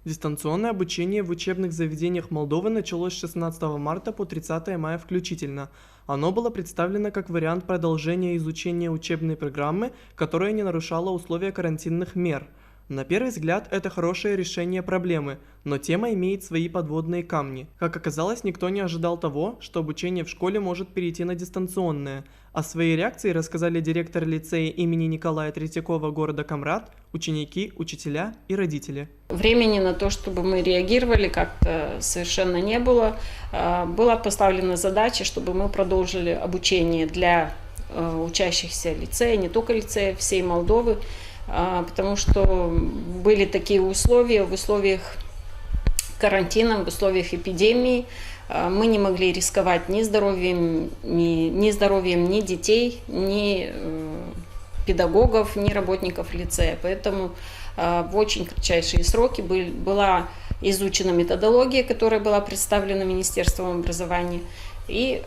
Дистанционное обучение в учебных заведениях Молдовы началось с 16 марта по 30 мая включительно. Оно было представлено как вариант продолжения изучения учебной программы, которая не нарушала условия карантинных мер. На первый взгляд, это хорошее решение проблемы, но тема имеет свои подводные камни. Как оказалось, никто не ожидал того, что обучение в школе может перейти на дистанционное. О своей реакции рассказали директор лицея имени Николая Третьякова города Камрад, ученики, учителя и родители. Времени на то, чтобы мы реагировали, как-то совершенно не было. Была поставлена задача, чтобы мы продолжили обучение для учащихся лицея, не только лицея, всей Молдовы, потому что были такие условия, в условиях карантина, в условиях эпидемии. Мы не могли рисковать ни здоровьем, ни детей, ни педагогов, ни работников лицея. Поэтому в очень кратчайшие сроки была изучена методология, которая была представлена Министерством образования, и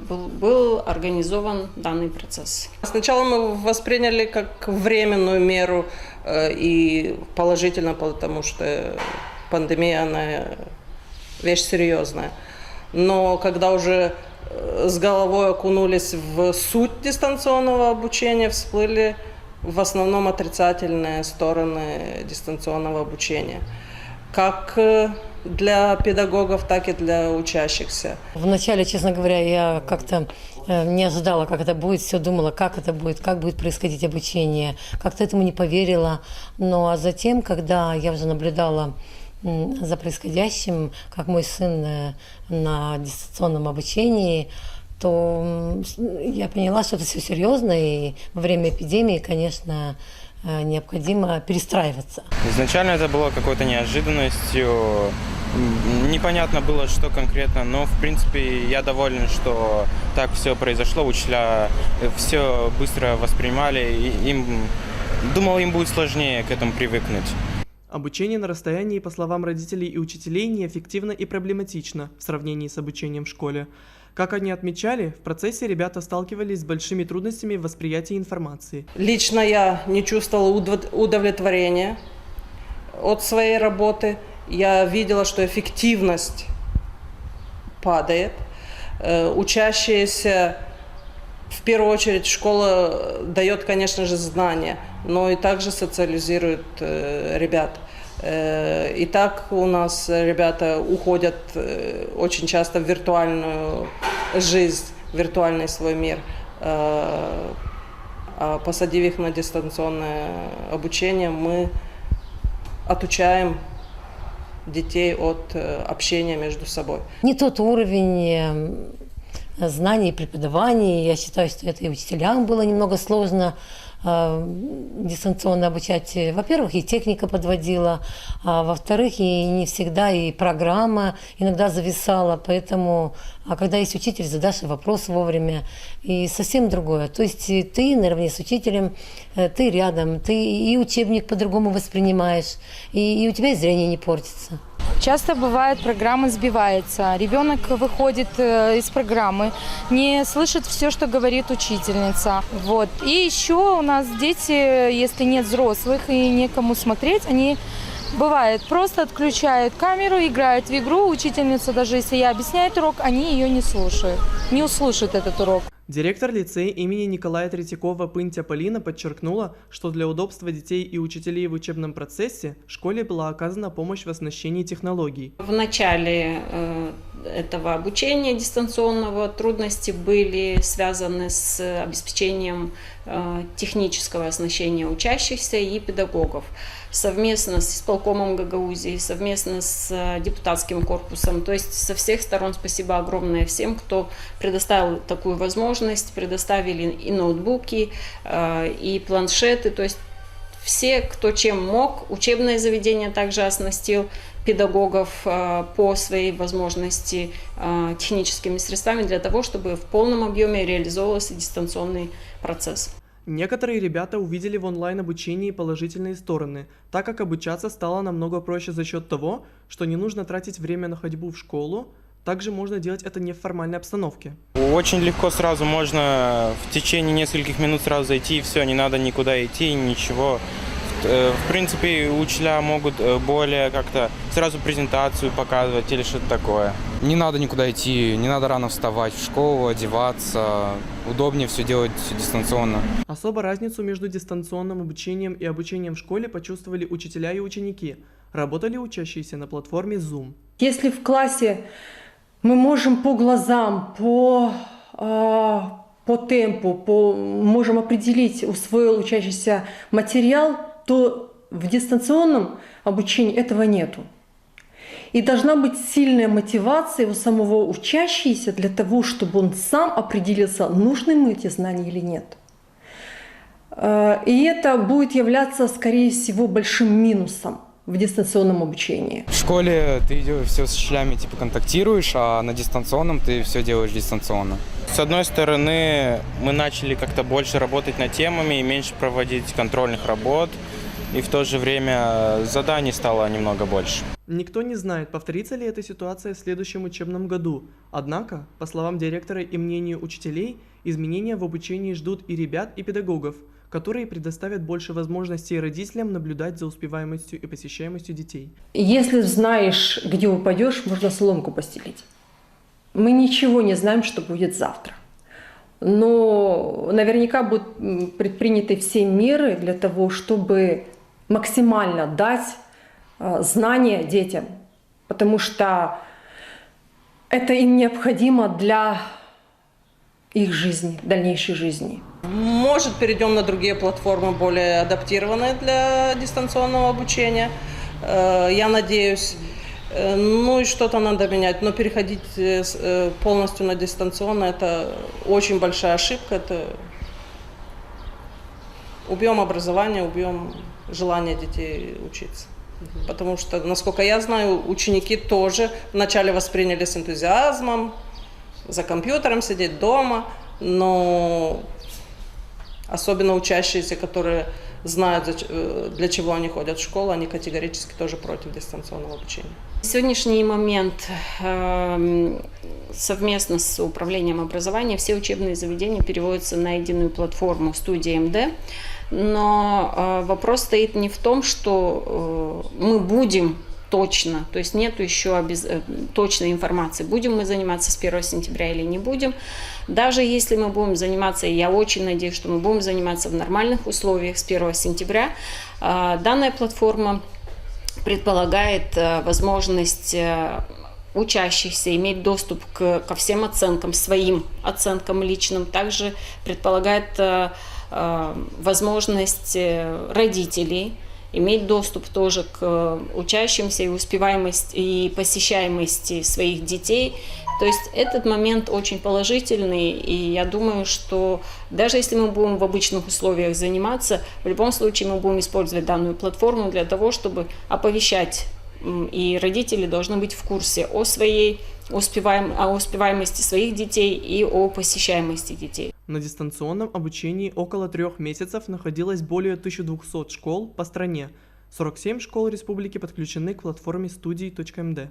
был организован данный процесс. Сначала мы восприняли как временную меру и положительно, потому что пандемия, она вещь серьезная. Но когда уже с головой окунулись в суть дистанционного обучения, всплыли в основном отрицательные стороны дистанционного обучения. Как для педагогов, так и для учащихся. Вначале, честно говоря, я как-то не ожидала, как это будет, все думала, как это будет, как будет происходить обучение, как-то этому не поверила. А затем, когда я уже наблюдала за происходящим, как мой сын на дистанционном обучении, то я поняла, что это все серьезно, и во время эпидемии, конечно, необходимо перестраиваться. Изначально это было какой-то неожиданностью, непонятно было, что конкретно, но в принципе я доволен, что так все произошло, учителя все быстро воспринимали, и думал, им будет сложнее к этому привыкнуть. Обучение на расстоянии, по словам родителей и учителей, неэффективно и проблематично в сравнении с обучением в школе. Как они отмечали, в процессе ребята сталкивались с большими трудностями в восприятии информации. Лично я не чувствовала удовлетворения от своей работы. Я видела, что эффективность падает. Учащиеся, в первую очередь, школа дает, конечно же, знания, но и также социализирует ребят. И так у нас ребята уходят очень часто в виртуальную жизнь, в виртуальный свой мир. Посадив их на дистанционное обучение, мы отучаем детей от общения между собой. Не тот уровень знаний и преподавания. Я считаю, что это и учителям было немного сложно дистанционно обучать. Во-первых, и техника подводила, а во-вторых, и не всегда и программа иногда зависала, поэтому, когда есть учитель, задашь вопрос вовремя, и совсем другое. То есть ты наравне с учителем, ты рядом, ты и учебник по-другому воспринимаешь, и у тебя и зрение не портится. Часто бывает, программа сбивается, ребенок выходит из программы, не слышит все, что говорит учительница. И еще у нас дети, если нет взрослых и некому смотреть, они, бывает, просто отключают камеру, играют в игру, учительница, даже если я объясняю урок, они ее не слушают, не услышат этот урок. Директор лицея имени Николая Третьякова Пынтя Полина подчеркнула, что для удобства детей и учителей в учебном процессе школе была оказана помощь в оснащении технологий. В начале этого обучения дистанционного трудности были связаны с обеспечением технического оснащения учащихся и педагогов. Совместно с исполкомом Гагаузии, совместно с депутатским корпусом, то есть со всех сторон спасибо огромное всем, кто предоставил такую возможность, предоставили и ноутбуки, и планшеты, то есть все, кто чем мог. Учебное заведение также оснастил педагогов по своей возможности техническими средствами для того, чтобы в полном объеме реализовывался дистанционный процесс. Некоторые ребята увидели в онлайн-обучении положительные стороны, так как обучаться стало намного проще за счет того, что не нужно тратить время на ходьбу в школу, также можно делать это не в формальной обстановке. Очень легко сразу можно в течение нескольких минут сразу зайти, и все, не надо никуда идти, ничего. В принципе, учителя могут более как-то сразу презентацию показывать или что-то такое. Не надо никуда идти, не надо рано вставать в школу, одеваться. Удобнее все делать дистанционно. Особо разницу между дистанционным обучением и обучением в школе почувствовали учителя и ученики. Работали учащиеся на платформе Zoom. Если в классе мы можем по глазам, по темпу, можем определить, усвоил учащийся материал, то в дистанционном обучении этого нету. И должна быть сильная мотивация у самого учащегося для того, чтобы он сам определился, нужны ему эти знания или нет. И это будет являться, скорее всего, большим минусом в дистанционном обучении. В школе ты все с учителями типа контактируешь, а на дистанционном ты все делаешь дистанционно. С одной стороны, мы начали как-то больше работать над темами и меньше проводить контрольных работ, и в то же время заданий стало немного больше. Никто не знает, повторится ли эта ситуация в следующем учебном году. Однако, по словам директора и мнению учителей, изменения в обучении ждут и ребят, и педагогов, которые предоставят больше возможностей родителям наблюдать за успеваемостью и посещаемостью детей. Если знаешь, где упадешь, можно соломку постелить. Мы ничего не знаем, что будет завтра. Но наверняка будут предприняты все меры для того, чтобы максимально дать знания детям, потому что это им необходимо для их жизни, дальнейшей жизни. Может, перейдем на другие платформы, более адаптированные для дистанционного обучения. Я надеюсь. Ну и что-то надо менять. Но переходить полностью на дистанционное – это очень большая ошибка. Это убьем образование, убьем желание детей учиться. Потому что, насколько я знаю, ученики тоже вначале восприняли с энтузиазмом, за компьютером сидеть дома, но особенно учащиеся, которые знают, для чего они ходят в школу, они категорически тоже против дистанционного обучения. В сегодняшний момент совместно с Управлением образования все учебные заведения переводятся на единую платформу Студия МД. Но вопрос стоит не в том, что мы будем точно, то есть нет еще точной информации, будем мы заниматься с 1 сентября или не будем. Даже если мы будем заниматься, и я очень надеюсь, что мы будем заниматься в нормальных условиях с 1 сентября, данная платформа предполагает возможность учащихся иметь доступ ко всем оценкам, своим оценкам личным. Также предполагает возможность родителей иметь доступ тоже к учащимся и успеваемости и посещаемости своих детей. То есть этот момент очень положительный, и я думаю, что даже если мы будем в обычных условиях заниматься, в любом случае мы будем использовать данную платформу для того, чтобы оповещать, и родители должны быть в курсе о успеваемости своих детей и о посещаемости детей. На дистанционном обучении около 3 месяцев находилось более 1200 школ по стране. 47 школ республики подключены к платформе Студии.МД.